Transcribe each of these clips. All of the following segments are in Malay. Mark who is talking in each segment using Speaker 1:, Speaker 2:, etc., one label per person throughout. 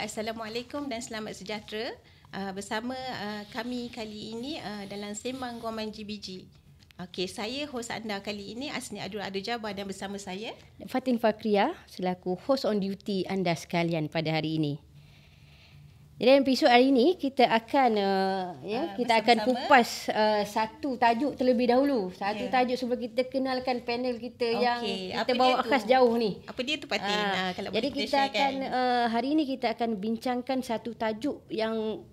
Speaker 1: Assalamualaikum dan selamat sejahtera. Bersama kami kali ini dalam Sembang Guaman GBG. Okey, saya hos anda kali ini Asni Abdul Jabar dan bersama saya
Speaker 2: Fatin Fakria selaku host on duty anda sekalian pada hari ini. Jadi episod hari ini kita akan kita akan kupas satu tajuk terlebih dahulu. Satu tajuk sebelum kita kenalkan panel kita yang kita bawa khas jauh ni.
Speaker 1: Apa dia tu Fatin? Kalau
Speaker 2: jadi kita akan hari ini kita akan bincangkan satu tajuk yang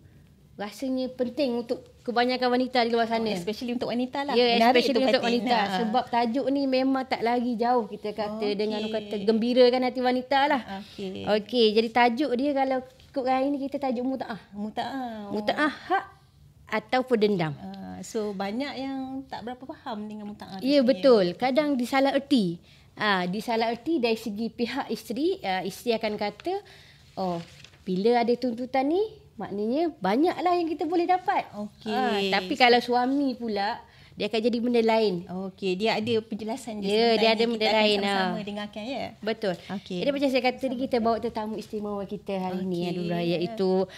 Speaker 2: rasanya penting untuk kebanyakan wanita di luar sana.
Speaker 1: Especially untuk wanita lah.
Speaker 2: Ya, especially untuk wanita. Sebab tajuk ni memang tak lagi jauh kita kata dengan kata gembirakan hati wanita lah. Okey, jadi tajuk dia kalau ikut hari ni kita tajuk muta'ah. Muta'ah hak ataupun dendam.
Speaker 1: So banyak yang tak berapa faham dengan muta'ah.
Speaker 2: Ya, betul. Kadang disalah erti. Disalah erti dari segi pihak isteri. Isteri akan kata, bila ada tuntutan ni, maknanya banyaklah yang kita boleh dapat. Tapi kalau suami pula, dia akan jadi benda lain.
Speaker 1: Okey, dia ada penjelasan
Speaker 2: dia. Dia ada benda lain.
Speaker 1: Sama-sama dengarkan ya.
Speaker 2: Betul. Jadi macam saya kata tadi, kita bawa tetamu istimewa kita hari ni Adura, iaitu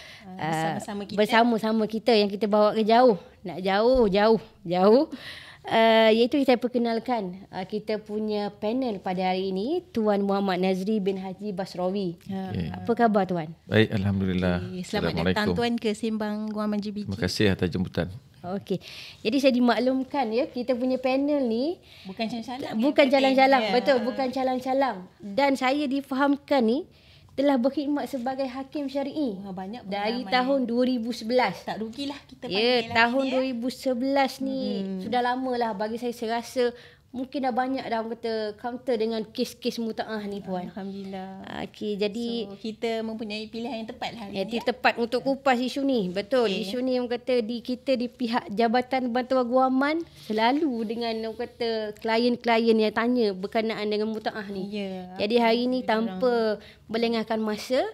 Speaker 2: bersama-sama kita yang kita bawa ke jauh. Nak jauh. Iaitu kita perkenalkan kita punya panel pada hari ini, Tuan Muhammad Nazri bin Haji Basrawi. Apa khabar Tuan?
Speaker 3: Baik, alhamdulillah.
Speaker 1: Selamat datang Tuan ke Sembang Guaman GBG.
Speaker 3: Terima kasih atas jemputan.
Speaker 2: Okey. Jadi saya dimaklumkan kita punya panel ni
Speaker 1: bukan calang-calang.
Speaker 2: Bukan calang-calang. Betul, bukan calang-calang. Dan saya difahamkan ni telah berkhidmat sebagai hakim syar'i dari tahun 2011.
Speaker 1: Tak rugilah kita
Speaker 2: panggil tahun 2011 ni sudah lamalah bagi saya rasa mungkin dah banyak dah kata counter dengan kes-kes muta'ah ni puan.
Speaker 1: Alhamdulillah.
Speaker 2: Okey, jadi
Speaker 1: kita mempunyai pilihan yang tepat hari ni.
Speaker 2: Tepat untuk kupas isu ni. Betul. Isu ni yang kata kita di pihak Jabatan Bantuan Guaman selalu dengan kata klien-klien yang tanya berkenaan dengan muta'ah ni. Jadi hari ni tanpa melengahkan masa,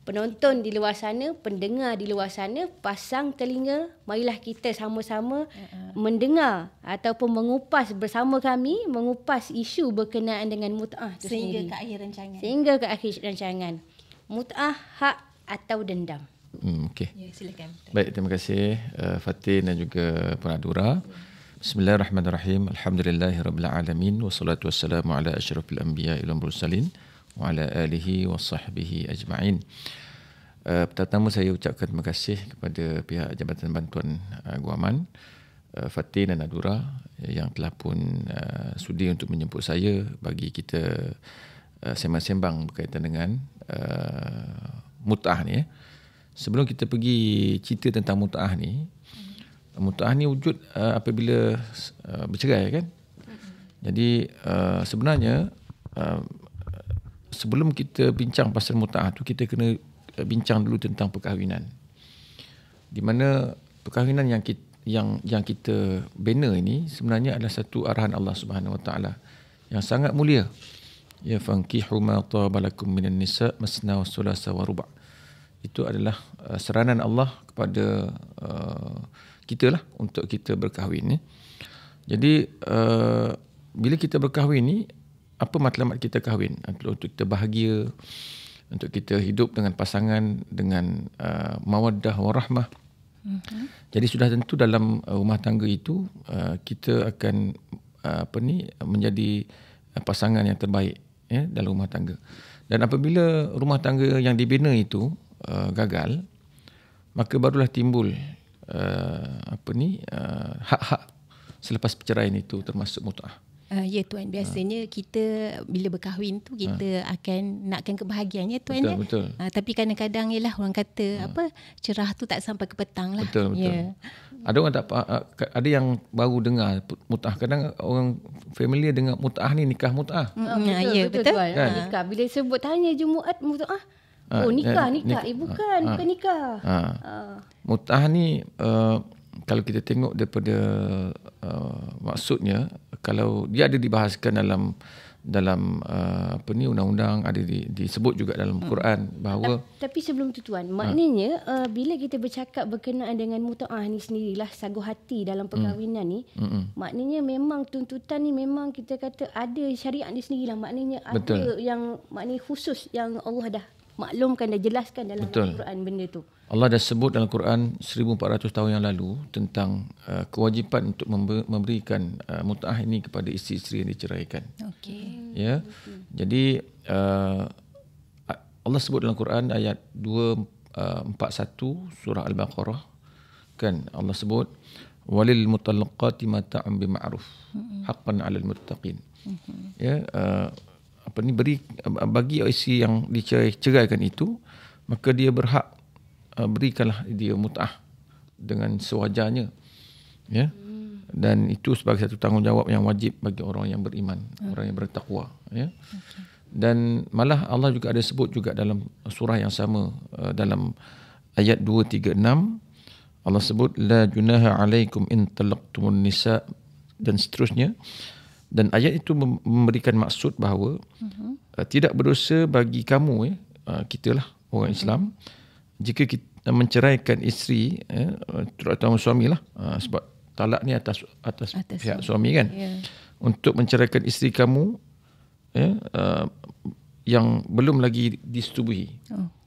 Speaker 2: penonton di luar sana, pendengar di luar sana, pasang telinga, marilah kita sama-sama mendengar ataupun mengupas bersama kami, mengupas isu berkenaan dengan mut'ah itu
Speaker 1: sehingga
Speaker 2: sendiri.
Speaker 1: Sehingga ke akhir
Speaker 2: rancangan. Mut'ah hak atau dendam.
Speaker 3: Okey.
Speaker 1: Ya, silakan.
Speaker 3: Baik, terima kasih Fatin dan juga Puan Adura. Bismillahirrahmanirrahim. Alhamdulillahirabbil alamin wassalatu wassalamu ala asyrafil anbiya'i wal mursalin wa ala alihi wa sahbihi ajma'in. Pertama saya ucapkan terima kasih kepada pihak Jabatan Bantuan Guaman, Fatin dan Adura yang telah pun sudi untuk menjemput saya bagi kita sembang-sembang berkaitan dengan mut'ah ni. Sebelum kita pergi cerita tentang mut'ah ni wujud apabila bercerai kan. Jadi sebenarnya sebelum kita bincang pasal mut'ah tu, kita kena bincang dulu tentang perkahwinan. Di mana perkahwinan yang kita bina ini sebenarnya adalah satu arahan Allah Subhanahu Wa Taala yang sangat mulia. Ya, fankihu ma taba lakum minan nisa masna wa thulatha wa ruba'. Itu adalah seranan Allah kepada kita lah untuk kita berkahwin. Jadi bila kita berkahwin ni, apa matlamat kita kahwin? Untuk kita bahagia, untuk kita hidup dengan pasangan dengan mawaddah warahmah. Jadi sudah tentu dalam rumah tangga itu kita akan menjadi pasangan yang terbaik dalam rumah tangga. Dan apabila rumah tangga yang dibina itu gagal, maka barulah timbul hak-hak selepas perceraian itu, termasuk mut'ah.
Speaker 1: Ya tuan, biasanya kita bila berkahwin tu kita akan nakkan kebahagiaan ya tuan.
Speaker 3: Betul.
Speaker 1: Tapi kadang-kadang ialah orang kata cerah tu tak sampai ke petang lah.
Speaker 3: Betul.
Speaker 1: Ya.
Speaker 3: Ada orang tak ada yang baru dengar mut'ah. Kadang orang familiar dengan mut'ah ni, nikah mut'ah.
Speaker 1: Betul.
Speaker 2: Kan? Nikah bila sebut tanya Jumaat mut'ah. Nikah. Bukan nikah.
Speaker 3: Mut'ah ni kalau kita tengok daripada maksudnya, kalau dia ada dibahaskan dalam undang-undang, ada disebut juga dalam Quran bahawa
Speaker 2: tapi sebelum tu tuan, maknanya bila kita bercakap berkenaan dengan mut'ah ni sendirilah sagu hati dalam perkahwinan ni, maknanya memang tuntutan ni memang kita kata ada syariat di sendirilah, maknanya ada yang maknanya khusus yang Allah dah maklumkan, dah jelaskan dalam Al-Quran benda tu.
Speaker 3: Allah dah sebut dalam Quran 1400 tahun yang lalu tentang kewajipan untuk memberikan mut'ah ini kepada isteri-isteri yang diceraikan. Ya. Jadi Allah sebut dalam Quran ayat 241 surah Al-Baqarah, kan, Allah sebut walil mutallaqati mata'un bima'ruf haqqan 'alal muttaqin. Ya, bagi isteri yang diceraikan itu, maka dia berhak berikanlah dia mut'ah dengan sewajarnya, ya. Dan itu sebagai satu tanggungjawab yang wajib bagi orang yang beriman, orang yang bertakwa, ya. Dan malah Allah juga ada sebut juga dalam surah yang sama, dalam ayat 236 Allah sebut la junaha alaikum in talaqtumun nisa, dan seterusnya. Dan ayat itu memberikan maksud bahawa tidak berdosa bagi kamu, kita lah orang Islam, jika kita menceraikan isteri, terutama suami lah, sebab talak ni atas pihak suami, kan, untuk menceraikan isteri kamu yang belum lagi disetubuhi.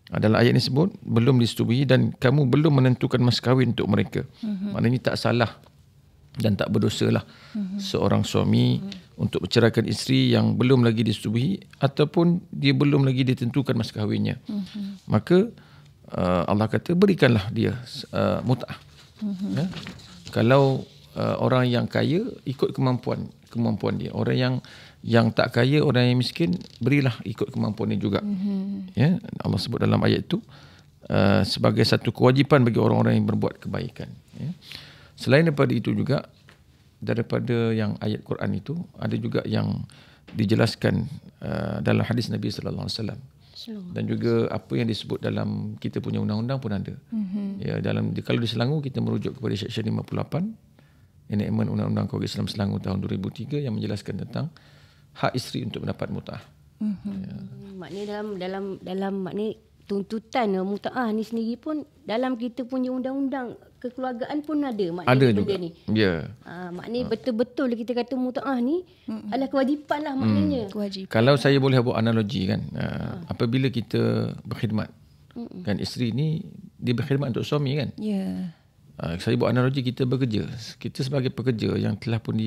Speaker 3: Dalam ayat ni sebut belum disetubuhi dan kamu belum menentukan mas kahwin untuk mereka. Maknanya tak salah dan tak berdosa lah seorang suami untuk menceraikan isteri yang belum lagi disetubuhi ataupun dia belum lagi ditentukan mas kahwinnya. Maka Allah kata berikanlah dia mut'ah. Kalau orang yang kaya ikut kemampuan dia. Orang yang tak kaya, orang yang miskin, berilah ikut kemampuan dia juga. Ya, Allah sebut dalam ayat itu sebagai satu kewajipan bagi orang-orang yang berbuat kebaikan. Ya. Selain daripada itu juga, daripada yang ayat Quran itu, ada juga yang dijelaskan dalam hadis Nabi sallallahu alaihi wasallam. Dan juga apa yang disebut dalam kita punya undang-undang pun ada. Ya, kalau di Selangor kita merujuk kepada Seksyen 58 enactment Undang-Undang Keluarga Islam Selangor tahun 2003 yang menjelaskan tentang hak isteri untuk mendapat mut'ah. Ya.
Speaker 2: Maknanya dalam maknanya tuntutan mut'ah ni sendiri pun dalam kita punya undang-undang kekeluargaan pun ada maknanya
Speaker 3: ada
Speaker 2: benda
Speaker 3: juga
Speaker 2: ni.
Speaker 3: Ya.
Speaker 2: Maknanya betul-betul kita kata mut'ah ni adalah kewajipan lah maknanya.
Speaker 1: Kewajipan.
Speaker 3: Kalau saya boleh buat analogi, kan, apabila kita berkhidmat, kan, isteri ni dia berkhidmat untuk suami, kan.
Speaker 1: Ya.
Speaker 3: Saya buat analogi kita bekerja. Kita sebagai pekerja yang telah pun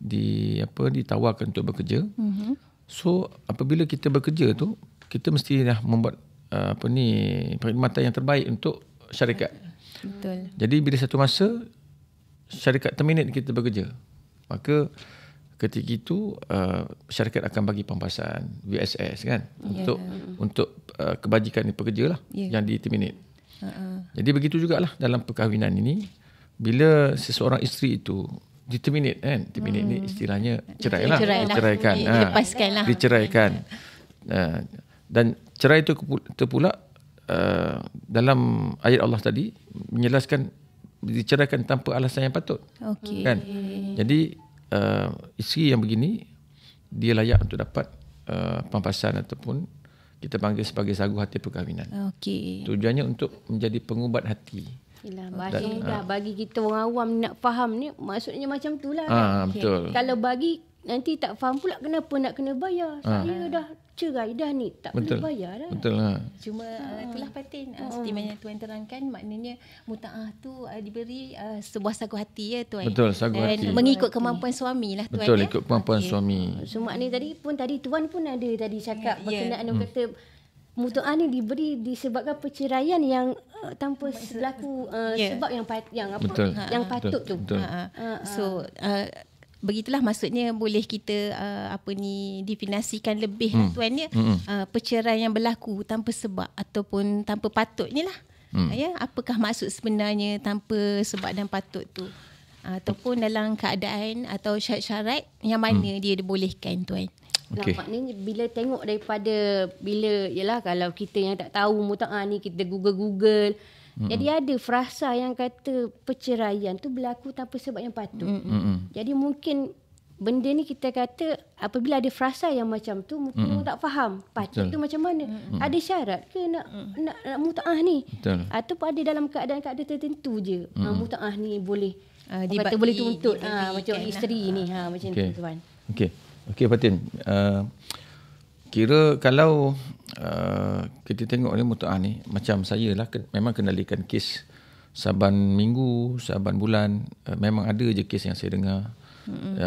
Speaker 3: ditawarkan untuk bekerja. So apabila kita bekerja tu, kita mesti dah membuat perkhidmatan yang terbaik untuk syarikat.
Speaker 1: Betul.
Speaker 3: Jadi bila satu masa syarikat terminate kita bekerja, maka ketika itu syarikat akan bagi pampasan VSS, kan, untuk kebajikan pekerja lah yang di-terminate. Jadi begitu jugalah dalam perkahwinan ini, bila seseorang isteri itu di-terminate, kan, terminate ni istilahnya diceraikan. Diceraikan. Dan cerai itu pula dalam ayat Allah tadi menjelaskan diceraikan tanpa alasan yang patut. Kan? Jadi isteri yang begini dia layak untuk dapat pampasan ataupun kita panggil sebagai sagu hati perkahwinan. Tujuannya untuk menjadi pengubat hati.
Speaker 2: Yelah, bahasa mudah bagi kita orang awam nak faham ni maksudnya macam tu lah, kan?
Speaker 3: Betul.
Speaker 2: Kalau bagi nanti tak faham pula kenapa nak kena bayar. Saya dah cerai dah ni, tak perlu bayar dah.
Speaker 3: Betul.
Speaker 1: Cuma itulah Fatin, seperti yang Tuan terangkan, maknanya mut'ah tu diberi sebuah sagu hati, ya Tuan.
Speaker 3: Betul, sagu hati.
Speaker 1: Dan mengikut kemampuan suami lah Tuan.
Speaker 3: Betul, ikut kemampuan suami.
Speaker 2: So maknanya tadi Tuan pun ada tadi cakap berkenaan kata mut'ah ni diberi disebabkan perceraian yang tanpa berlaku sebab yang patut tu.
Speaker 1: So begitulah maksudnya boleh kita definisikan lebih lah tuan ya. Perceraian yang berlaku tanpa sebab ataupun tanpa patut ni lah. Ya, apakah maksud sebenarnya tanpa sebab dan patut tu? Ataupun dalam keadaan atau syarat-syarat yang mana dia dibolehkan tuan.
Speaker 2: Okay. Maknanya bila tengok daripada yalah kalau kita yang tak tahu muta'ah ni kita Google. Jadi ada frasa yang kata perceraian tu berlaku tanpa sebab yang patut. Jadi mungkin benda ni kita kata apabila ada frasa yang macam tu mungkin orang tak faham patut tu macam mana. Ada syarat ke nak muta'ah ni? Betul. Ataupun ada dalam keadaan-keadaan tertentu je muta'ah ni boleh kata boleh tuntut macam isteri ni macam tu tuan.
Speaker 3: Okey Fatin. Kira kalau kita tengok ni muta'ah ni macam saya lah memang kendalikan kes saban minggu, saban bulan, memang ada je kes yang saya dengar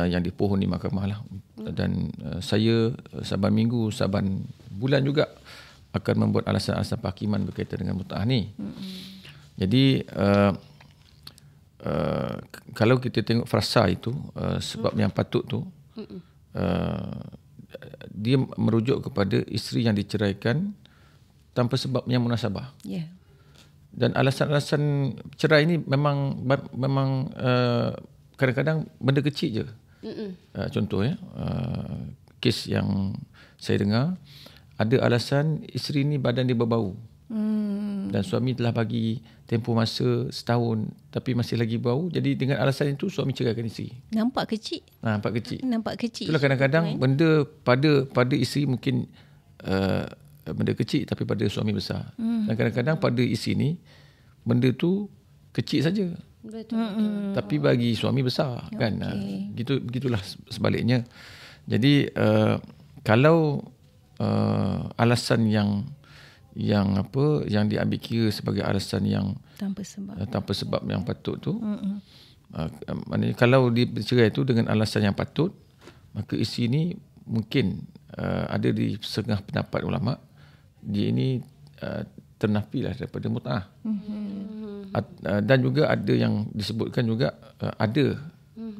Speaker 3: yang dipohon di mahkamah lah. Dan saya saban minggu, saban bulan juga akan membuat alasan-alasan penghakiman berkaitan dengan muta'ah ni. Jadi kalau kita tengok frasa itu sebab yang patut tu dia merujuk kepada isteri yang diceraikan tanpa sebab yang munasabah. Dan alasan-alasan cerai ini memang kadang-kadang benda kecil je. Contoh kes yang saya dengar ada alasan isteri ni badan dia berbau. Dan suami telah bagi tempoh masa setahun tapi masih lagi bau. Jadi dengan alasan itu suami ceraikan isteri.
Speaker 1: Nampak kecil. Nampak kecil.
Speaker 3: Itulah kadang-kadang benda pada isteri mungkin benda kecil tapi pada suami besar. Dan kadang-kadang pada isteri ni benda tu kecil saja.
Speaker 2: Betul.
Speaker 3: Tapi bagi suami besar kan. Begitulah sebaliknya. Jadi kalau alasan yang diambil kira sebagai alasan yang tanpa sebab yang patut tu, maknanya kalau dia bercerai tu dengan alasan yang patut, maka isteri ni mungkin ada di setengah pendapat ulama dia ini ternafilah daripada mut'ah. Dan juga ada yang disebutkan juga ada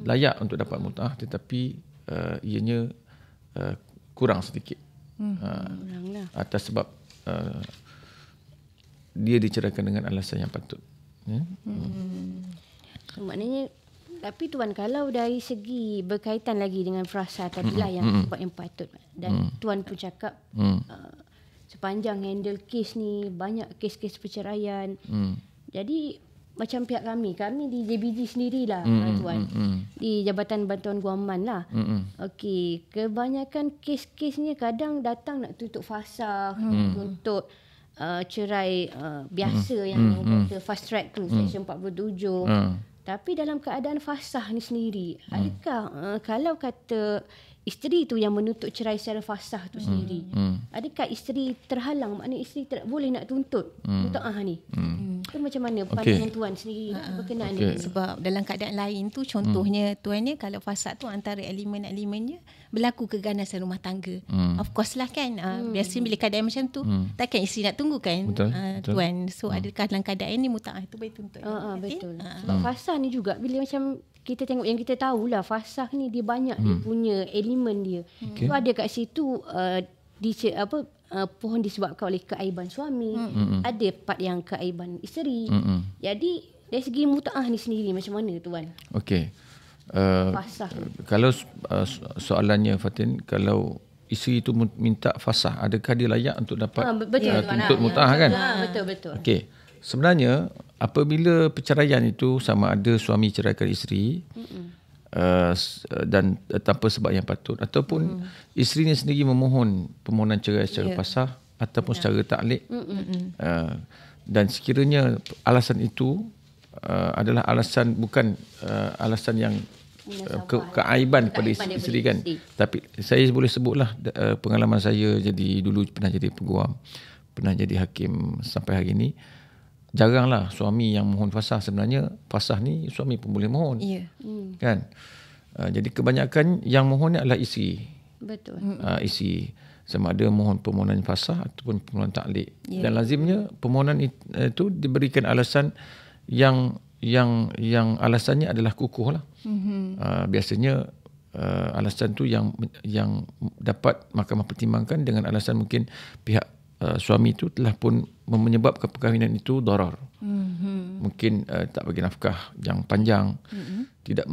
Speaker 3: layak untuk dapat mut'ah tetapi ianya kurang sedikit atas sebab dia diceraikan dengan alasan yang patut.
Speaker 2: Maknanya tapi tuan kalau dari segi berkaitan lagi dengan frasa tadilah yang sebab yang patut dan tuan pun cakap sepanjang handle kes ni banyak kes-kes perceraian. Jadi macam pihak kami di JBG sendirilah tuan di Jabatan Bantuan Guaman lah. Okey, kebanyakan kes-kesnya kadang datang nak tuntut fasakh, tuntut cerai biasa yang kata fast track tu Seksyen 47. Tapi dalam keadaan fasakh ni sendiri, adakah kalau kata isteri tu yang menuntut cerai secara fasakh tu sendiri, adakah isteri terhalang, maknanya isteri tak boleh nak tuntut muta'ah ni? Itu macam mana pandangan tuan sendiri berkenaan ni?
Speaker 1: Sebab dalam keadaan lain tu contohnya tuannya kalau fasakh tu antara elemen-elemennya berlaku keganasan rumah tangga. Of course lah kan, biasanya bila keadaan macam tu takkan isteri nak tunggu kan.
Speaker 3: Betul.
Speaker 1: Tuan. So adakah dalam keadaan ni muta'ah tu boleh tuntut?
Speaker 2: Betul. Sebab fasakh ni juga bila macam kita tengok yang kita tahulah fasakh ni dia banyak dia punya elemen dia. So ada kat situ pohon disebabkan oleh keaiban suami, ada part yang keaiban isteri. Jadi dari segi muta'ah ni sendiri macam mana tuan?
Speaker 3: Okey.
Speaker 2: Fasakh.
Speaker 3: Kalau soalannya Fatin, kalau isteri itu minta fasakh, adakah dia layak untuk dapat tuntut muta'ah kan?
Speaker 2: Betul.
Speaker 3: Okey. Sebenarnya apabila perceraian itu sama ada suami ceraikan isteri dan tanpa sebab yang patut ataupun isterinya sendiri memohon permohonan cerai secara fasakh ataupun secara taklid, dan sekiranya alasan itu adalah alasan bukan alasan yang keaiban pada isteri kan. Tapi saya boleh sebutlah pengalaman saya dulu pernah jadi peguam, pernah jadi hakim sampai hari ini. Jaranglah suami yang mohon fasakh. Sebenarnya fasakh ni suami pun boleh mohon. Kan? Jadi kebanyakan yang mohon ni adalah isteri.
Speaker 2: Betul.
Speaker 3: Isteri sama ada mohon permohonan fasakh ataupun permohonan taklid. Dan lazimnya permohonan itu diberikan alasan yang alasannya adalah kukuh lah. Biasanya alasan tu yang dapat mahkamah pertimbangkan dengan alasan mungkin pihak suami itu telah pun menyebabkan perkahwinan itu darar. Mungkin tak bagi nafkah yang panjang, tidak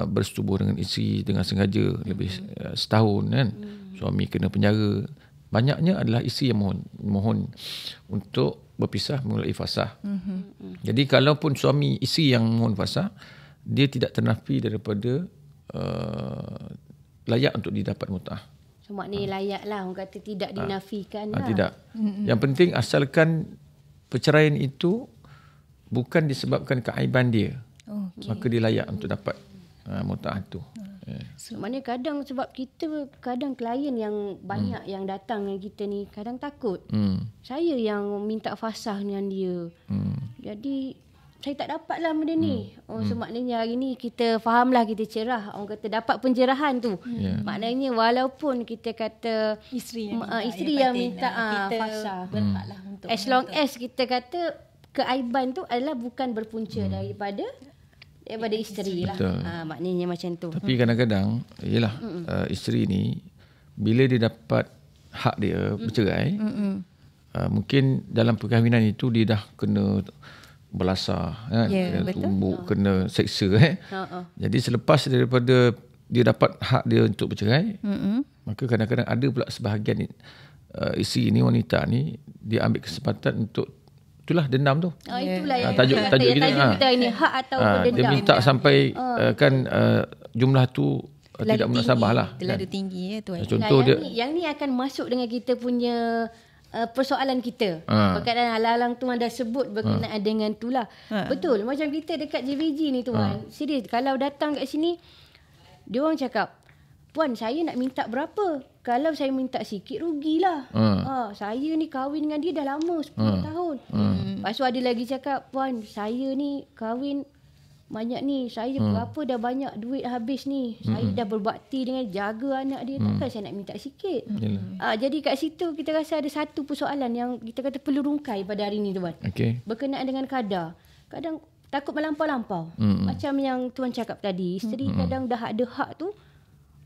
Speaker 3: bersetubuh dengan isteri dengan sengaja lebih setahun kan. Suami kena penjara. Banyaknya adalah isteri yang mohon untuk berpisah melalui fasah. Jadi kalaupun isteri yang mohon fasah, dia tidak ternafi daripada layak untuk didapat mut'ah.
Speaker 2: So maknanya layak lah, orang kata tidak dinafikan lah.
Speaker 3: Tidak. Yang penting asalkan perceraian itu bukan disebabkan keaiban dia. Maka dia layak untuk dapat mut'ah itu.
Speaker 2: So, maknanya kadang sebab kita, kadang klien yang banyak yang datang dengan kita ni kadang takut. Saya yang minta fasah dengan dia. Jadi saya tak dapat lah benda ni. So maknanya hari ni kita fahamlah, kita cerah. Orang kata dapat pencerahan tu. Maknanya walaupun kita kata isteri yang minta fasah. As long as kita kata keaiban tu adalah bukan berpunca daripada isteri lah. Maknanya macam tu.
Speaker 3: Tapi kadang-kadang isteri ni bila dia dapat hak dia bercerai, mungkin dalam perkahwinan itu dia dah kena belasah kan, kena tumbuk, kena seksa Jadi selepas daripada dia dapat hak dia untuk bercerai, maka kadang-kadang ada pula sebahagian isteri ni, wanita ni, dia ambil kesempatan untuk itulah dendam tu.
Speaker 2: Itulah yang
Speaker 3: tajuk kita
Speaker 2: ini hak atau dendam.
Speaker 3: Dia minta sampai jumlah tu tidak munasabah lah.
Speaker 1: Terlalu tinggi tuan.
Speaker 3: Contoh
Speaker 2: yang ni akan masuk dengan kita punya persoalan kita. Berkaitan halang tuan dah sebut berkenaan dengan itulah. Betul. Macam kita dekat JVG ni tuan. Serius, kalau datang kat sini, dia orang cakap, puan saya nak minta berapa? Kalau saya minta sikit rugilah. Saya ni kahwin dengan dia dah lama 10 tahun. Lepas tu ada lagi cakap, puan saya ni kahwin banyak ni, saya berapa dah banyak duit habis ni. Saya dah berbakti dengan jaga anak dia, takkan saya nak minta sikit. Jadi kat situ kita rasa ada satu persoalan yang kita kata perlu rungkai pada hari ni tuan. Berkenaan dengan kadar. Kadang takut melampau-lampau. Macam yang tuan cakap tadi, isteri kadang dah ada hak tu,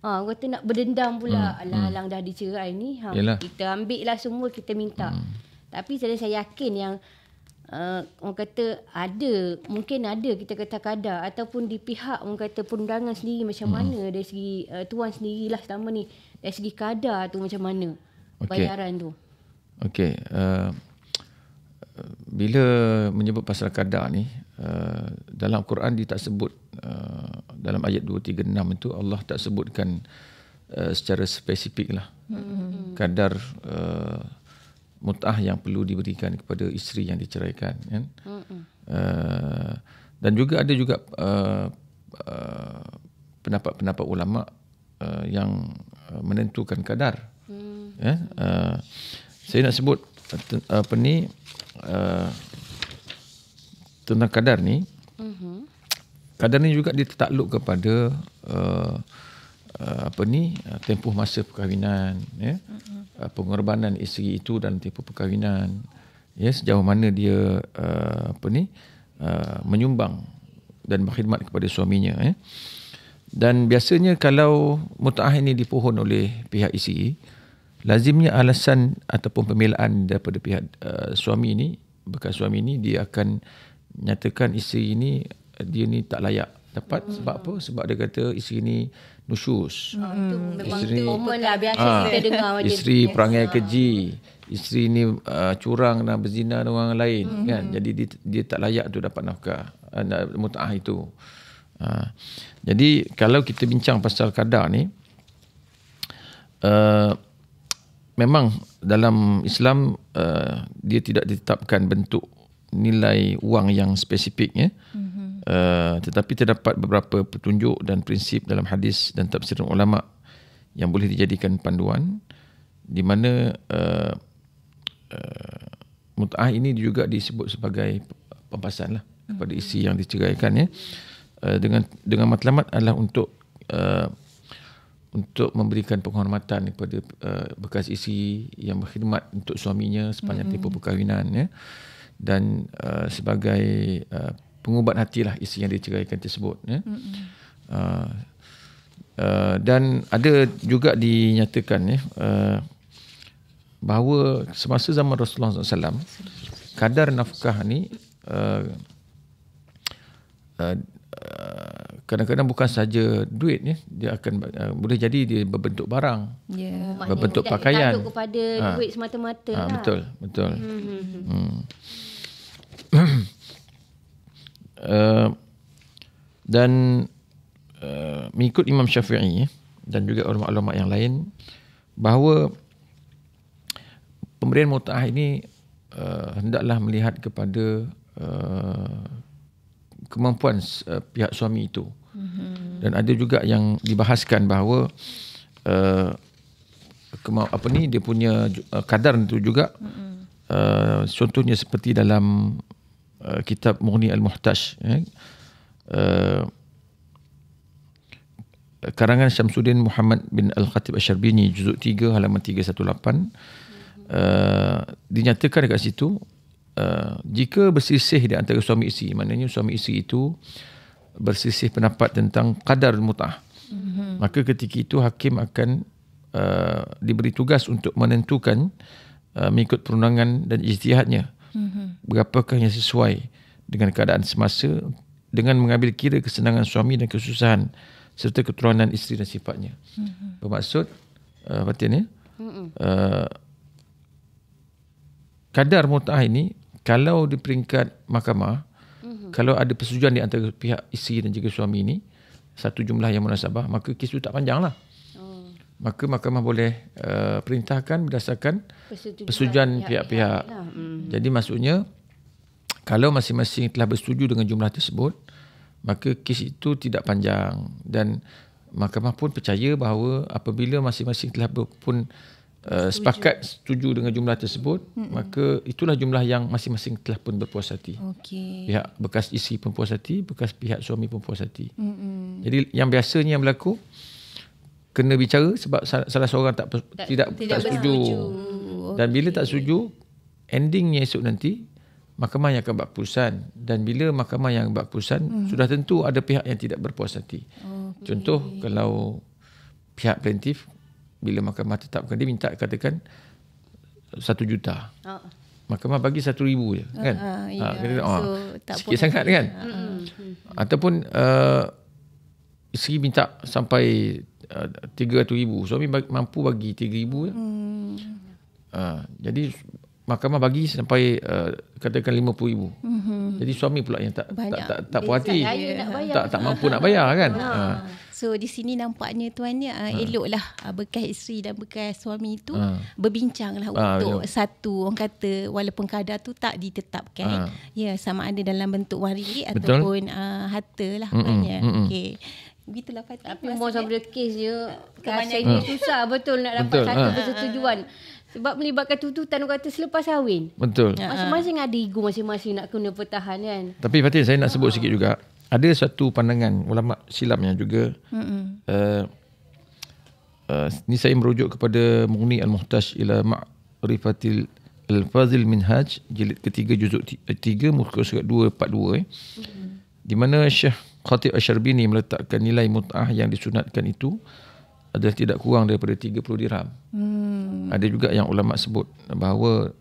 Speaker 2: kata nak berdendam pula. Alang-alang dah dicerai ni, kita ambil lah semua, kita minta. Tapi saya yakin yang orang kata mungkin ada kita kata kadar, ataupun di pihak orang kata perundangan sendiri macam mana dari segi tuan sendirilah selama ni, dari segi kadar tu macam mana bayaran tu.
Speaker 3: Bila menyebut pasal kadar ni, dalam Quran dia tak sebut, dalam ayat 236 itu Allah tak sebutkan secara spesifik lah kadar mut'ah yang perlu diberikan kepada isteri yang diceraikan kan. Dan juga ada juga pendapat-pendapat ulama yang menentukan kadar. Saya nak sebut tentang kadar ni. Kadar ni juga dia tertakluk kepada tempoh masa perkahwinan, pengorbanan isteri itu dalam tempoh perkahwinan, sejauh mana dia menyumbang dan berkhidmat kepada suaminya. Dan biasanya kalau mut'ah ini dipohon oleh pihak isteri, lazimnya alasan ataupun pembelaan daripada pihak suami ini, bekas suami ini, dia akan nyatakan isteri ini dia ni tak layak dapat. Sebab apa? Sebab dia kata isteri ni nusyus.
Speaker 2: Itu memang common lah, biasa kita dengar macam
Speaker 3: isteri perangai keji, isteri ni curang dan berzina dengan orang lain kan. Jadi dia tak layak tu dapat nafkah mut'ah itu. Jadi kalau kita bincang pasal kadar ni, memang dalam Islam dia tidak ditetapkan bentuk nilai wang yang spesifik tetapi terdapat beberapa petunjuk dan prinsip dalam hadis dan tafsiran ulama yang boleh dijadikan panduan, di mana mut'ah ini juga disebut sebagai pampasan lah kepada isteri yang diceraikan dengan matlamat adalah untuk memberikan penghormatan kepada bekas isteri yang berkhidmat untuk suaminya sepanjang tempoh perkahwinan, dan sebagai pengubat hatilah isteri yang diceraikan tersebut. Dan ada juga dinyatakan bahawa semasa zaman Rasulullah SAW, kadar nafkah ni kadang-kadang bukan saja duit ni, dia akan boleh jadi dia berbentuk barang, berbentuk pakaian.
Speaker 2: Tidak kepada duit semata-mata lah.
Speaker 3: Betul. Dan mengikut Imam Syafi'i dan juga ulama-ulama yang lain, bahawa pemberian mut'ah ini hendaklah melihat kepada kemampuan pihak suami itu. Dan ada juga yang dibahaskan bahawa dia punya kadar itu juga. Contohnya seperti dalam kitab Mughni Al-Muhtaj, karangan Syamsuddin Muhammad bin Al-Khatib Asy-Syarbini, juzuk 3 halaman 318, dinyatakan dekat situ, jika berselisih di antara suami isteri, maknanya suami isteri itu berselisih pendapat tentang kadar mut'ah, maka ketika itu hakim akan diberi tugas untuk menentukan mengikut perundangan dan ijtihadnya, berapakah yang sesuai dengan keadaan semasa, dengan mengambil kira kesenangan suami dan kesusahan serta keturunan isteri dan sifatnya. Bermaksud Fatin, kadar mut'ah ini kalau di peringkat mahkamah, kalau ada persetujuan di antara pihak isteri dan juga suami ini, satu jumlah yang munasabah, maka kes itu tak panjang lah. Maka mahkamah boleh perintahkan berdasarkan persetujuan pihak-pihak. Jadi maksudnya, kalau masing-masing telah bersetuju dengan jumlah tersebut, maka kes itu tidak panjang. Dan mahkamah pun percaya bahawa apabila masing-masing telah pun sepakat setuju dengan jumlah tersebut, maka itulah jumlah yang masing-masing telah pun berpuas hati. Pihak bekas isteri pun puas hati, bekas pihak suami pun puas hati. Jadi yang biasanya yang berlaku, kena bicara sebab salah seorang tidak setuju. Dan bila tak setuju, endingnya esok nanti mahkamah yang akan buat keputusan. Dan bila mahkamah yang buat keputusan, sudah tentu ada pihak yang tidak berpuas hati. Contoh, kalau pihak plaintiff, bila mahkamah tetapkan, dia minta katakan 1 juta. Mahkamah bagi 1,000 je, kan? Sikit sangat kan? Ataupun isteri minta sampai 300,000, suami mampu bagi 3,000 je. Jadi mahkamah bagi sampai katakan 50,000. Jadi suami pula yang tak puas hati, tak mampu nak bayar kan.
Speaker 1: So di sini nampaknya tuan ni eloklah bekas isteri dan bekas suami itu berbincanglah untuk satu, orang kata walaupun kadar tu tak ditetapkan, sama ada dalam bentuk wang ringgit ataupun harta lah. Okey. Begitulah Fatih.
Speaker 2: Tapi most of the case je rasanya susah betul nak dapat satu persetujuan. Sebab melibatkan tuntutan, orang kata selepas kahwin.
Speaker 3: Betul.
Speaker 2: Masing-masing ada ego masing-masing nak kena pertahan kan.
Speaker 3: Tapi Fatih, saya nak sebut sikit juga. Ada satu pandangan ulama silamnya juga. Ni saya merujuk kepada Mughni Al-Muhtaj ila Ma'rifatil Al-Fazil Minhaj, jilid ketiga juzuk 3 muka surat 242. Di mana Syekh Khatib Asy-Syarbini meletakkan nilai mut'ah yang disunatkan itu adalah tidak kurang daripada 30 dirham. Ada juga yang ulama sebut bahawa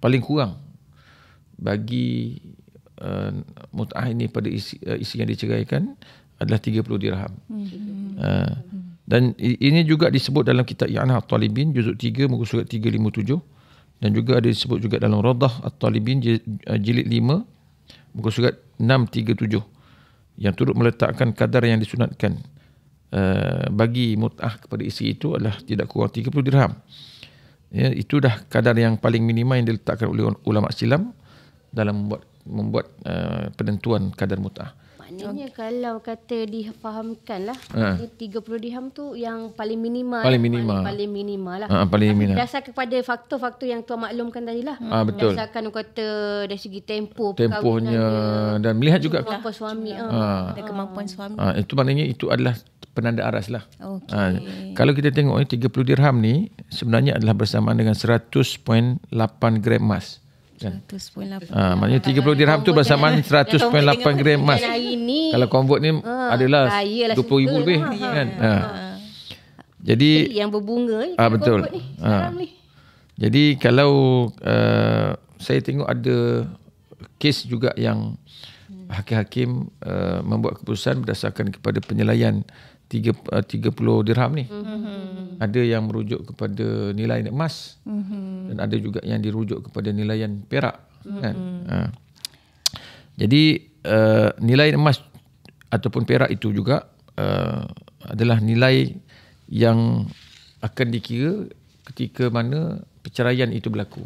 Speaker 3: paling kurang bagi mut'ah ini pada isi yang diceraikan adalah 30 dirham. Dan ini juga disebut dalam kitab I'anah At-Talibin juzuk 3 muka surat 357, dan juga ada disebut juga dalam Radah At-Talibin jilid 5 muka surat 637, yang turut meletakkan kadar yang disunatkan bagi mut'ah kepada isteri itu adalah tidak kurang 30 dirham. Itu dah kadar yang paling minima yang diletakkan oleh ulama silam dalam membuat penentuan kadar mut'ah.
Speaker 2: Maknanya kalau kata difahamkan lah, 30 dirham tu yang paling minima.
Speaker 3: Paling minima.
Speaker 2: Paling minima lah.
Speaker 3: Paling minima.
Speaker 2: Berdasarkan kepada faktor-faktor yang tuan maklumkan tadi lah.
Speaker 3: Betul.
Speaker 2: Berdasarkan kata dari segi
Speaker 3: tempohnya, dan melihat juga
Speaker 2: kemampuan suami.
Speaker 1: Ada kemampuan suami.
Speaker 3: Itu maknanya itu adalah penanda aras lah. Kalau kita tengok 30 dirham ni sebenarnya adalah bersamaan dengan 100.8 gram emas. kan.
Speaker 1: 100.8.
Speaker 3: Maknanya 30 dirham tu bersamaan 100.8 gram emas.
Speaker 2: Hari ni
Speaker 3: Kalau convert ni adalah 20,000 lebih kan. Jadi
Speaker 2: yang berbunga ni.
Speaker 3: betul. Jadi kalau saya tengok ada kes juga yang hakim-hakim membuat keputusan berdasarkan kepada penyelaian 30 dirham ni. Ada yang merujuk kepada nilai emas dan ada juga yang dirujuk kepada nilaian perak kan. Jadi nilai emas ataupun perak itu juga adalah nilai yang akan dikira ketika mana perceraian itu berlaku.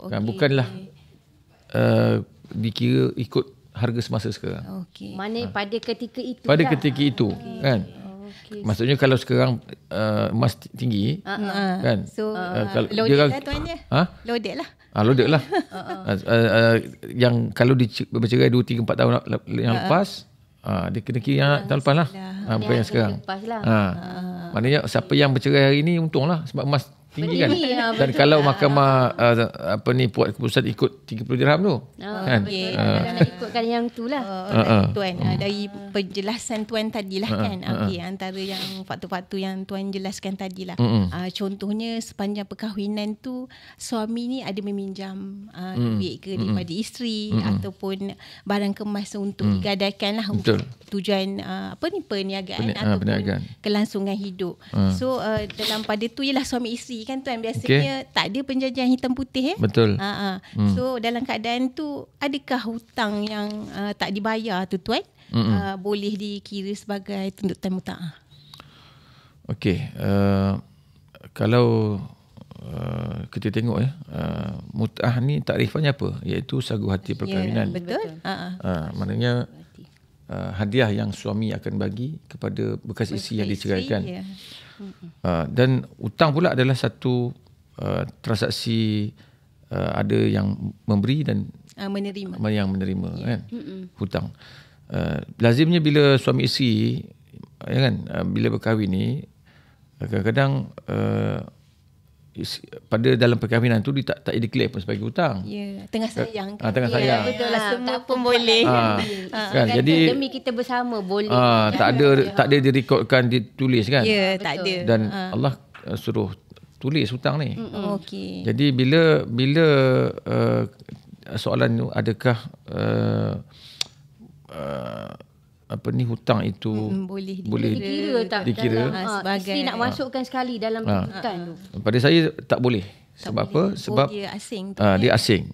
Speaker 1: Okay.
Speaker 3: Bukanlah dikira ikut harga semasa sekarang.
Speaker 2: Mana pada ketika itu.
Speaker 3: Pada ketika itu kan. Maksudnya kalau sekarang emas tinggi kan.
Speaker 1: So
Speaker 3: loaded
Speaker 1: lah tuan dia. Loaded lah.
Speaker 3: Loaded lah. Yang kalau bercerai 2, 3, 4 tahun yang lepas, dia kena kira yang tahun lepas lah. Bukan yang sekarang. Maknanya siapa yang bercerai hari ni untung lah sebab emas tinggi kan. Dan kalau mahkamah buat keputusan ikut 30 dirham tu kan.
Speaker 2: Nak ikutkan yang tu lah.
Speaker 1: Tuan, dari penjelasan tuan tadilah kan. Antara yang faktor-faktor yang tuan jelaskan tadilah. Contohnya sepanjang perkahwinan tu suami ni ada meminjam duit ke daripada isteri ataupun barang kemas untuk digadaikan lah untuk tujuan perniagaan ataupun kelangsungan hidup. So dalam pada tu ialah suami isteri kan tuan, biasanya tak ada penjanjian hitam putih
Speaker 3: Betul.
Speaker 1: So dalam keadaan tu adakah hutang yang tak dibayar tu tuan boleh dikira sebagai tuntutan muta'ah?
Speaker 3: Okey, kalau kita tengok mut'ah ni takrifannya apa? Iaitu sagu hati perkahwinan.
Speaker 1: Betul.
Speaker 3: Maknanya hadiah yang suami akan bagi kepada bekas isteri yang diceraikan. Dan hutang pula adalah satu transaksi, ada yang memberi dan
Speaker 1: menerima.
Speaker 3: Yang menerima kan. Hutang. Lazimnya bila suami isteri kan, bila berkahwin ni kadang-kadang pada dalam perkahwinan tu dia tak declare pun sebagai hutang.
Speaker 1: Tengah sayang kan.
Speaker 3: Tengah sayang.
Speaker 2: Betul lah.
Speaker 1: Semua pun boleh.
Speaker 3: Kan, jadi
Speaker 2: demi kita bersama boleh.
Speaker 3: tak ada direkodkan, ditulis kan.
Speaker 1: Tak ada.
Speaker 3: Dan Allah suruh tulis hutang ni.
Speaker 1: Okey.
Speaker 3: Jadi bila soalan adakah hutang itu boleh dikira
Speaker 2: sebagai isteri nak masukkan sekali dalam hutang tu.
Speaker 3: Pada saya tak boleh. Sebab apa? Sebab
Speaker 1: dia asing.
Speaker 3: Dia asing.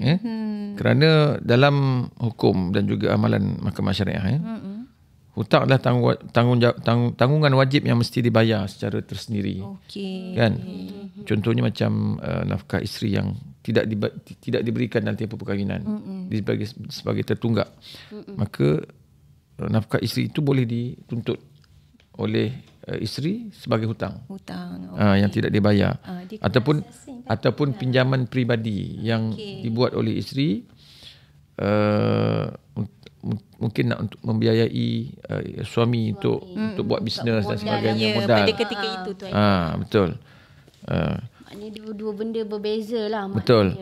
Speaker 3: Kerana dalam hukum dan juga amalan mahkamah syariah, hutang adalah tanggungan wajib yang mesti dibayar secara tersendiri. Kan? Contohnya macam nafkah isteri yang tidak diberikan dalam tempoh perkahwinan, sebagai tertunggak. Maka nafkah isteri itu boleh dituntut oleh isteri sebagai hutang. Yang tidak dibayar. Ataupun pinjaman peribadi yang dibuat oleh isteri, mungkin nak untuk membiayai suami untuk buat bisnes dan sebagainya, modal.
Speaker 1: Pada ketika itu tuan.
Speaker 3: Betul.
Speaker 2: Maknanya dua benda berbeza lah.
Speaker 3: Betul.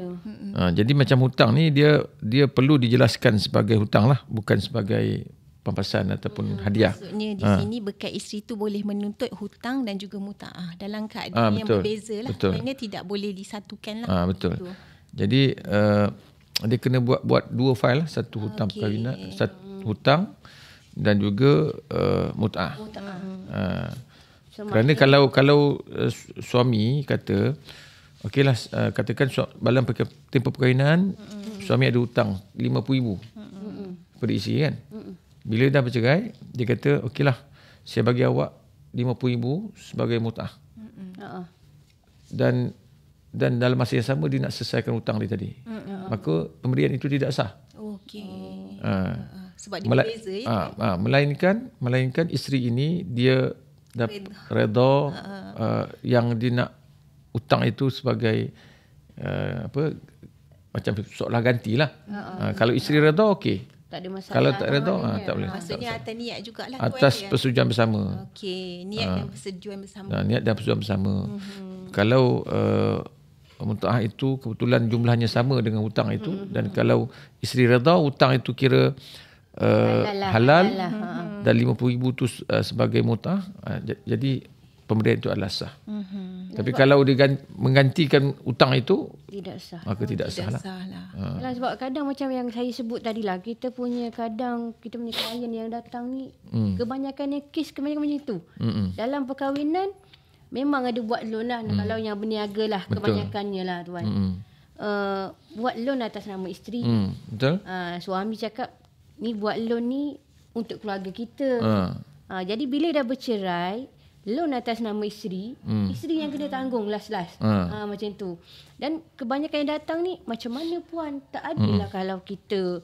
Speaker 3: Jadi macam hutang ni dia perlu dijelaskan sebagai hutang lah, bukan sebagai pampasan ataupun hadiah.
Speaker 1: Maksudnya di sini bekas isteri tu boleh menuntut hutang dan juga muta'ah dalam keadaan yang berbeza lah. Maknanya tidak boleh disatukan lah.
Speaker 3: Betul. Jadi dia kena buat dua file, satu hutang perkahwinan, satu hutang dan juga mut'ah. Kerana kalau suami kata okeylah, katakan dalam tempoh perkahwinan suami ada hutang 50,000 kepada isteri kan. Bila dah bercerai, dia kata okeylah, saya bagi awak 50,000 sebagai mut'ah. Dan dalam masa yang sama dia nak selesaikan hutang dia tadi. Maka pemberian itu tidak sah.
Speaker 1: Sebab dia berbeza
Speaker 3: melainkan isteri ini dia dah redha yang dia nak hutang itu sebagai macam seolah gantilah. Kalau isteri redha okey.
Speaker 2: Tak ada masalah.
Speaker 3: Kalau tak redha tak boleh.
Speaker 1: Maksudnya atas niat jugalah
Speaker 3: atas persetujuan bersama.
Speaker 1: Niat dan persetujuan bersama.
Speaker 3: Niat dan persetujuan bersama. Kalau mutaah itu kebetulan jumlahnya sama dengan hutang itu, dan kalau isteri redha, hutang itu kira halal dan 50,000 tu sebagai mutaah, jadi pemberian itu adalah sah. Tapi kalau dia menggantikan hutang itu,
Speaker 2: tidak sah.
Speaker 3: maka tidak sah lah.
Speaker 2: Yalah, sebab kadang macam yang saya sebut tadi lah, kita punya klien yang datang ni kebanyakannya kes macam itu. Dalam perkahwinan memang ada buat loan lah. Kalau yang berniaga lah, kebanyakannya lah tuan. Buat loan atas nama isteri.
Speaker 3: Betul.
Speaker 2: Suami cakap ni buat loan ni untuk keluarga kita. Jadi bila dah bercerai, loan atas nama isteri, isteri yang kena tanggung last-last. Macam tu. Dan kebanyakan yang datang ni, macam mana puan? Tak adalah kalau kita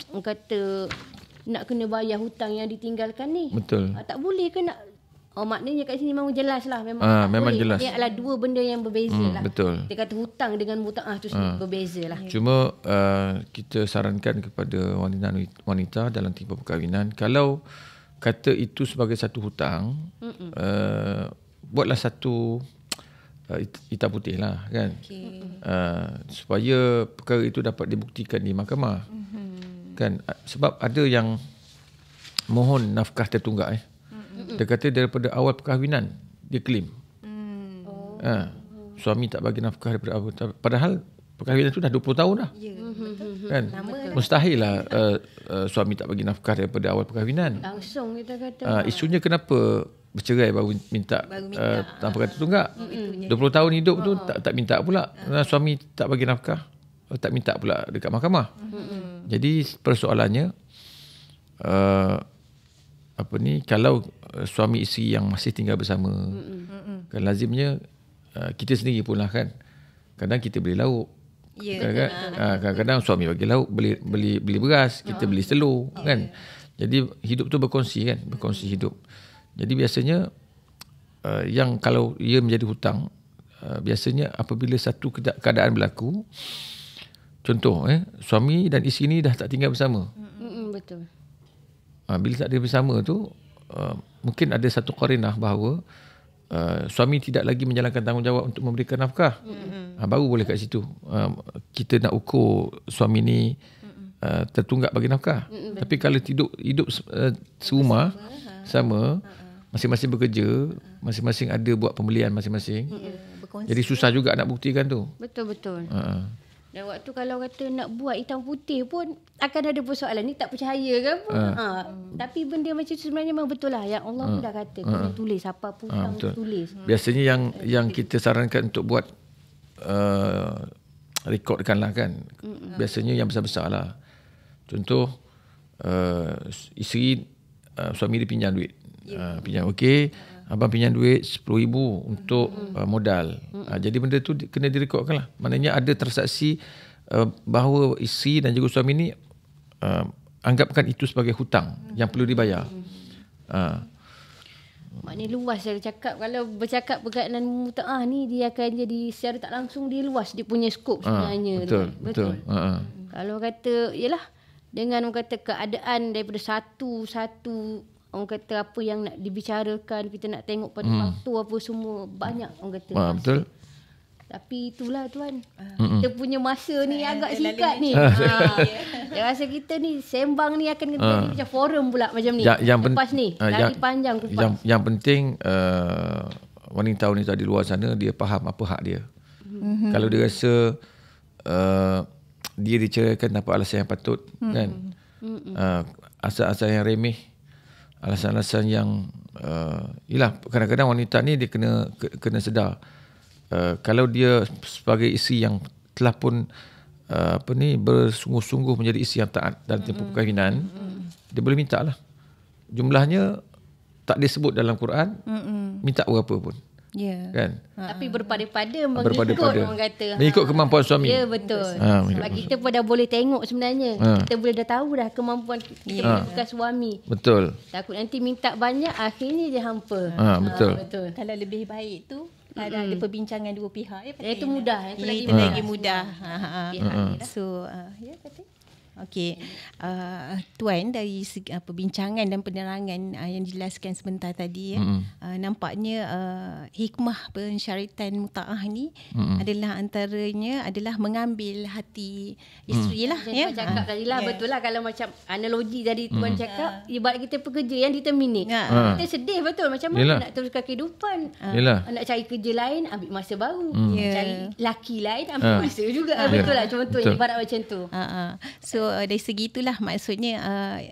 Speaker 2: orang kata nak kena bayar hutang yang ditinggalkan ni.
Speaker 3: Betul.
Speaker 2: Tak boleh ke nak? Maknanya kat sini memang jelas lah. Memang boleh.
Speaker 3: Jelas.
Speaker 2: Dia adalah dua benda yang berbeza lah.
Speaker 3: Betul.
Speaker 2: Dia kata hutang dengan mutaah tu sendiri berbeza lah.
Speaker 3: Cuma kita sarankan kepada wanita dalam tempoh perkahwinan, kalau kata itu sebagai satu hutang, buatlah satu hitam putih lah kan. Supaya perkara itu dapat dibuktikan di mahkamah. Kan, sebab ada yang mohon nafkah tertunggak. Dia kata daripada awal perkahwinan dia claim. Suami tak bagi nafkah daripada awal, padahal perkahwinan tu dah 20 tahun dah. Kan? Mustahil lah suami tak bagi nafkah daripada awal perkahwinan.
Speaker 2: Langsung kita kata.
Speaker 3: Isunya kenapa bercerai baru minta tanpa kata tunggak. 20 tahun hidup tu tak minta pula. Suami tak bagi nafkah, tak minta pula dekat mahkamah. Jadi persoalannya kalau suami isteri yang masih tinggal bersama, kan lazimnya kita sendiri pun lah kan, kadang kita beli lauk, kadang-kadang suami bagi lauk, beli beras, kita beli telur kan. Jadi hidup tu berkongsi kan, berkongsi hidup. Jadi biasanya yang kalau ia menjadi hutang, biasanya apabila satu keadaan berlaku, contoh suami dan isteri ni dah tak tinggal bersama.
Speaker 2: Betul.
Speaker 3: Bila tak ada bersama tu, mungkin ada satu qarinah bahawa suami tidak lagi menjalankan tanggungjawab untuk memberikan nafkah. Baru boleh kat situ kita nak ukur suami ni tertunggak bagi nafkah. Tapi kalau hidup serumah sama, masing-masing bekerja, masing-masing ada buat pembelian masing-masing, jadi susah juga nak buktikan tu.
Speaker 2: Betul. Dan waktu kalau kata nak buat hitam putih pun akan ada persoalan, ni tak percaya ke apa. Tapi benda macam tu sebenarnya memang betul lah. Yang Allah pun dah kata kena tulis apa pun tulis.
Speaker 3: Biasanya yang kita sarankan untuk buat rekodkan lah kan. Biasanya yang besar-besar lah. Contoh isteri suami dia pinjam duit. Pinjam abang pinjam duit 10,000 untuk modal. Jadi benda tu kena direkodkan lah. Maknanya ada transaksi bahawa isteri dan juga suami ni anggapkan itu sebagai hutang yang perlu dibayar.
Speaker 2: Maknanya luas saya cakap. Kalau bercakap berkaitan mutaah ni, dia akan jadi secara tak langsung dia luas dia punya skop sebenarnya.
Speaker 3: Betul.
Speaker 2: Kalau kata yalah, dengan orang kata keadaan daripada satu orang kata apa yang nak dibicarakan, kita nak tengok pada faktor apa semua, banyak orang kata.
Speaker 3: Betul.
Speaker 2: Tapi itulah tuan, kita punya masa ni agak singkat ni. Saya rasa kita ni sembang ni akan jadi macam forum pula macam ni. Lepas ni lagi panjang kupas.
Speaker 3: Yang penting wanita-wanita di luar sana dia faham apa hak dia. Kalau dia rasa dia diceraikan tanpa alasan yang patut, kan, alasan-alasan yang remeh, alasan-alasan yang yelah, kadang-kadang wanita ni dia kena sedar, kalau dia sebagai isteri yang telah pun bersungguh-sungguh menjadi isteri yang taat dalam tempoh perkahwinan, dia boleh minta lah. Jumlahnya tak disebut dalam Quran, minta berapa pun. Kan?
Speaker 2: Tapi berpada-pada mengikut orang kata.
Speaker 3: Mengikut kemampuan suami.
Speaker 2: Ya, betul. Sebab kita pun dah boleh tengok sebenarnya. Kita boleh dah tahu dah kemampuan kita bukan suami.
Speaker 3: Betul.
Speaker 2: Takut nanti minta banyak, akhirnya dia hampa.
Speaker 3: Betul.
Speaker 1: Kalau lebih baik tu ada perbincangan dua pihak,
Speaker 2: itu mudah.
Speaker 1: Itu lagi mudah. So, kata. Okey. Tuan, dari segi perbincangan dan penerangan yang dijelaskan sebentar tadi nampaknya hikmah pensyariatan mutaah ni adalah antaranya adalah mengambil hati isteri lah ya.
Speaker 2: Cakap tadi lah betul lah, kalau macam analogi tadi tuan cakap ibarat kita pekerja yang determinate. Kita sedih betul macam mana nak teruskan kehidupan. Nak cari kerja lain ambil masa baru. Cari laki lain ambil masa juga. Betul lah contohnya ibarat macam tu.
Speaker 1: So dari segi itulah maksudnya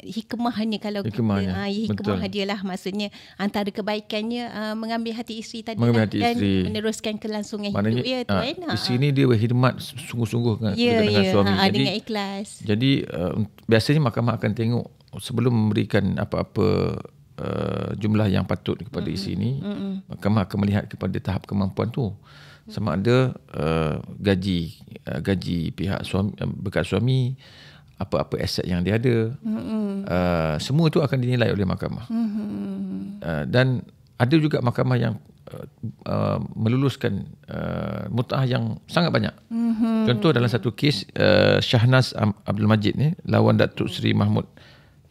Speaker 1: hikmahnya kalau hikmah dia lah maksudnya antara kebaikannya mengambil hati isteri tadi dan meneruskan kelangsungan hidup ya tuan.
Speaker 3: Isteri ni dia berkhidmat sungguh-sungguh dengan suami.
Speaker 1: Dengan ikhlas.
Speaker 3: Jadi biasanya mahkamah akan tengok sebelum memberikan apa-apa jumlah yang patut kepada isteri ni, mahkamah akan melihat kepada tahap kemampuan tu. Sama ada gaji pihak suami, bekas suami, apa-apa aset yang dia ada, semua itu akan dinilai oleh mahkamah. Dan ada juga mahkamah yang meluluskan mut'ah yang sangat banyak. Contoh dalam satu kes Shahnaz Abdul Majid ni lawan Datuk Seri Mahmud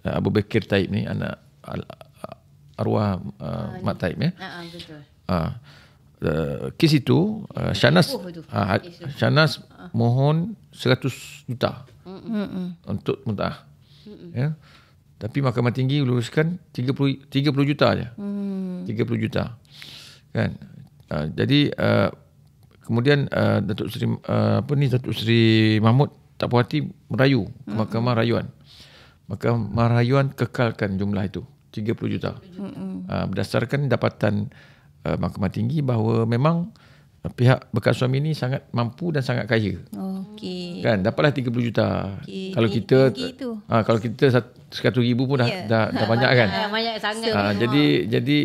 Speaker 3: Abu Bakar Taib ni, anak arwah Mak Taib ya.
Speaker 2: Betul.
Speaker 3: Kes itu Shahnaz mohon 100 juta untuk mut'ah. Ya. Tapi Mahkamah Tinggi luluskan 30 juta aja. 30 juta. Kan? Jadi kemudian Datuk Seri Mahmud tak puas hati merayu ke Mahkamah Rayuan. Mahkamah Rayuan kekalkan jumlah itu 30 juta. Berdasarkan dapatan Mahkamah Tinggi bahawa memang pihak bekas suami ni sangat mampu dan sangat kaya.
Speaker 1: Okey.
Speaker 3: Kan dapatlah 30 juta. Okay. Kalau kita 100,000 pun dah banyak kan.
Speaker 2: Banyak sangat.
Speaker 3: Jadi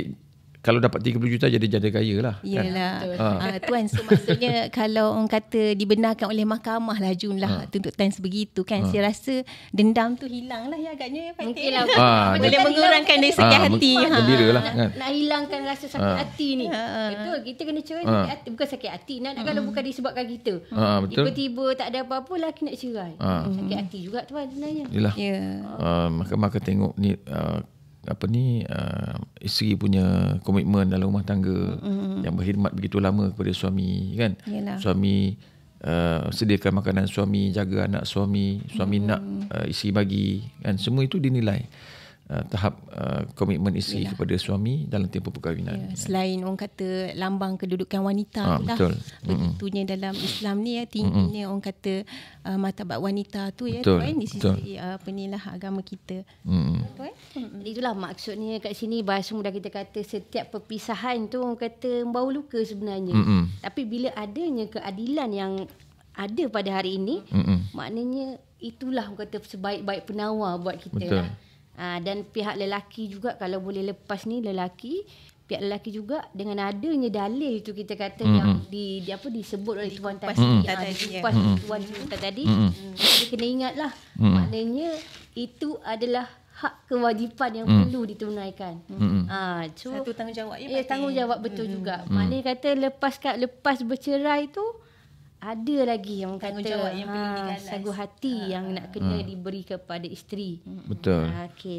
Speaker 3: kalau dapat 30 juta jadi kaya lah.
Speaker 1: Yalah. Kan? Tuan, so maksudnya kalau orang kata dibenarkan oleh mahkamah lah jumlah tuntutan sebegitu kan, saya rasa dendam tu hilang lah ya agaknya.
Speaker 2: Mungkin lah.
Speaker 1: Boleh mengurangkan dari segi hati.
Speaker 3: Gembira lah kan.
Speaker 2: Nak hilangkan rasa sakit hati ni. Betul, kita kena cerai sakit hati. Bukan sakit hati. Nak kalau bukan disebabkan kita. Tiba-tiba tak ada apa-apa laki nak cerai. Sakit hati juga tuan sebenarnya.
Speaker 3: Yalah. Mahkamah akan tengok ni isteri punya komitmen dalam rumah tangga, yang berkhidmat begitu lama kepada suami kan. Yalah. Suami sediakan makanan suami, jaga anak suami nak isteri bagi kan, semua itu dinilai tahap komitmen isteri kepada suami dalam tempoh perkahwinan.
Speaker 1: Selain orang kata lambang kedudukan wanita lah, begitunya dalam Islam ni tingginya orang kata martabat wanita tu ya tuan, di sisi agama kita. Tuan?
Speaker 2: Itulah maksudnya kat sini bahasa mudah kita kata setiap perpisahan tu orang kata membawa luka sebenarnya. Tapi bila adanya keadilan yang ada pada hari ini, maknanya itulah orang kata sebaik-baik penawar buat kita. Betul. Dan pihak lelaki juga kalau boleh lepas ni pihak lelaki juga dengan adanya dalil itu kita kata yang disebut oleh tuan tadi, tuan tadi, kita kena ingatlah maknanya itu adalah hak kewajipan yang perlu ditunaikan.
Speaker 1: Satu tanggungjawab
Speaker 2: tanggungjawab betul juga. Maknanya kata lepas bercerai tu ada lagi yang kata sanggup hati yang nak kena diberi kepada isteri.
Speaker 3: Betul.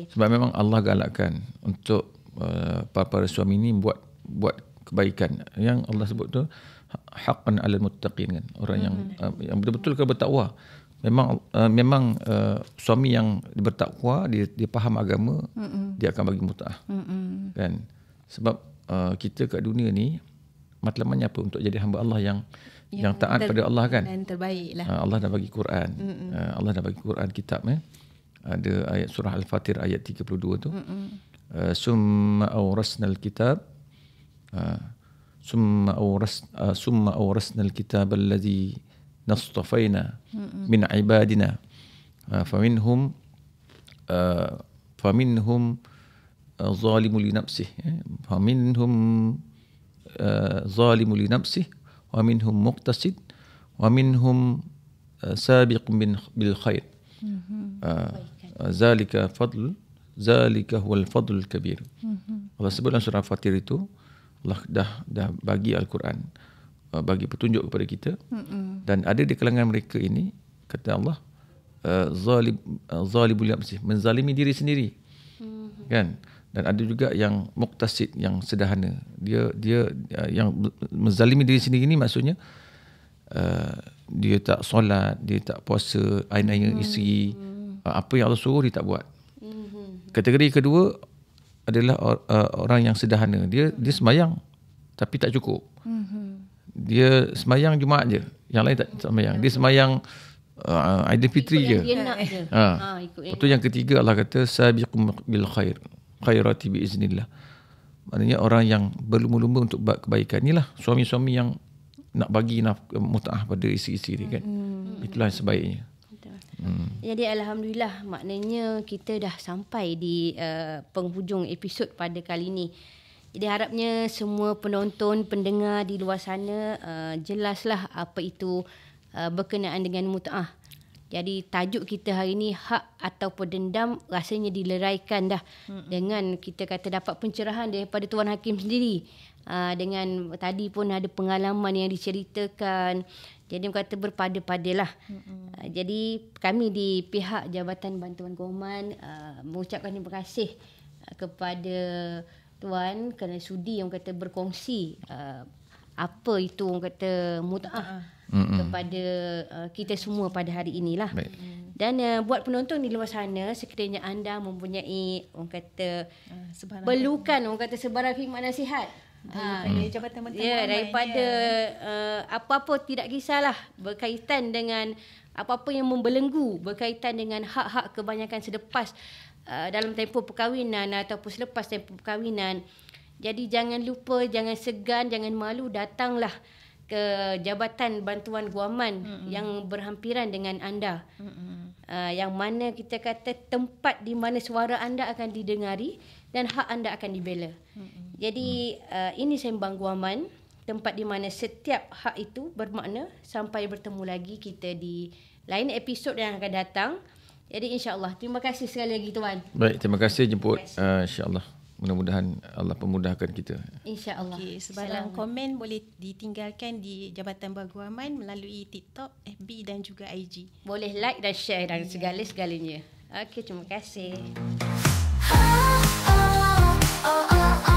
Speaker 3: Sebab memang Allah galakkan untuk para suami ni buat kebaikan. Yang Allah sebut tu haqqan 'alal muttaqin kan. Orang yang betul-betul bertakwa. Memang suami yang bertakwa, dia faham agama, dia akan bagi mut'ah. Kan? Sebab kita kat dunia ni matlamannya apa? Untuk jadi hamba Allah yang taat pada Allah kan.
Speaker 1: Dan terbaiklah.
Speaker 3: Allah dah bagi Quran. Allah dah bagi Quran kitab ada ayat surah Al-Fatir ayat 32 tu. Summa awrasnal kitab summa awrasnal kitab alladhi nastafaina min ibadina faminhum zalimun li nafsihi zalimun li nafsihi wa minhum muqtasid wa minhum sabiqun bil khair. Zalika huwal fadlul kabir. Allah sebut dalam surah Fatir itu, Allah dah bagi Al-Quran, bagi petunjuk kepada kita, dan ada di kalangan mereka ini, kata Allah, zalibul nafsi, menzalimi diri sendiri. Kan? Dan ada juga yang muqtasid, yang sederhana. Dia yang menzalimi diri sendiri ni maksudnya dia tak solat, dia tak puasa, ain-ain isteri, apa yang Allah suruh dia tak buat. Kategori kedua adalah orang yang sederhana. Dia sembahyang tapi tak cukup. Dia sembahyang Jumaat je, yang lain tak sembahyang. Dia sembahyang Aidilfitri je. Betul. Yang ketiga Allah kata sabiqum bil khairati bi iznillah. Maknanya orang yang berlumba-lumba untuk buat kebaikan. Inilah suami-suami yang nak bagi mut'ah pada isteri-isteri kan. Itulah yang sebaiknya.
Speaker 2: Jadi alhamdulillah, maknanya kita dah sampai di penghujung episod pada kali ini. Jadi harapnya semua penonton, pendengar di luar sana jelaslah apa itu berkenaan dengan mut'ah. Jadi tajuk kita hari ni, hak ataupun dendam, rasanya dileraikan dah dengan kita kata dapat pencerahan daripada Tuan Hakim sendiri. Dengan tadi pun ada pengalaman yang diceritakan. Jadi kata berpada-padalah. Jadi kami di pihak Jabatan Bantuan Kewangan mengucapkan terima kasih kepada Tuan kerana sudi yang kata berkongsi apa itu orang kata mut'ah kepada kita semua pada hari inilah. Dan buat penonton di luar sana, sekiranya anda mempunyai orang kata perlukan orang kata sebarang khidmat nasihat
Speaker 1: Jabatan Bantuan
Speaker 2: daripada apa-apa, tidak kisahlah berkaitan dengan apa-apa yang membelenggu berkaitan dengan hak-hak kebanyakan selepas dalam tempoh perkahwinan ataupun selepas tempoh perkahwinan. Jadi jangan lupa, jangan segan, jangan malu, datanglah ke Jabatan Bantuan Guaman yang berhampiran dengan anda. Yang mana kita kata tempat di mana suara anda akan didengari dan hak anda akan dibela. Jadi ini Sembang Guaman, tempat di mana setiap hak itu bermakna. Sampai bertemu lagi kita di lain episod yang akan datang. Jadi insya-Allah, terima kasih sekali lagi Tuan.
Speaker 3: Baik, terima kasih jemput. Insya-Allah. Mudah-mudahan Allah pemudahkan kita.
Speaker 2: InsyaAllah.
Speaker 1: Sebarang komen boleh ditinggalkan di Jabatan Guaman melalui TikTok, FB dan juga IG.
Speaker 2: Boleh like dan share dan segala-segalanya. Okey, terima kasih.
Speaker 4: Oh, oh, oh, oh.